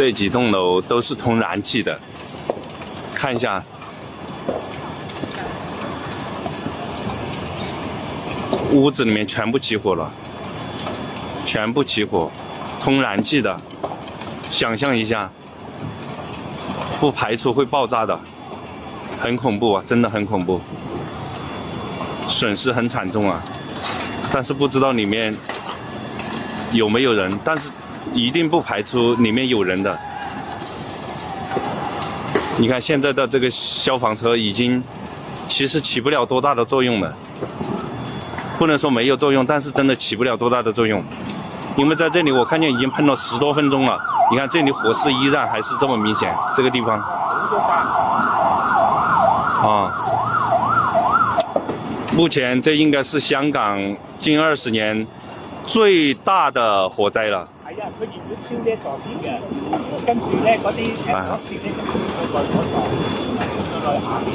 这几栋楼都是通燃气的，看一下，屋子里面全部起火了，全部起火，通燃气的，想象一下，不排除会爆炸的，很恐怖啊，真的很恐怖，损失很惨重啊，但是不知道里面有没有人，但是一定不排除里面有人的。你看现在的这个消防车已经其实起不了多大的作用了，不能说没有作用，但是真的起不了多大的作用。因为在这里我看见已经喷了10多分钟了，你看这里火势依然还是这么明显，这个地方啊，目前这应该是香港近20年最大的火災啦。係啊，佢原本燒呢一座先嘅，跟住咧嗰啲火線咧就去到嗰座，再落去下邊。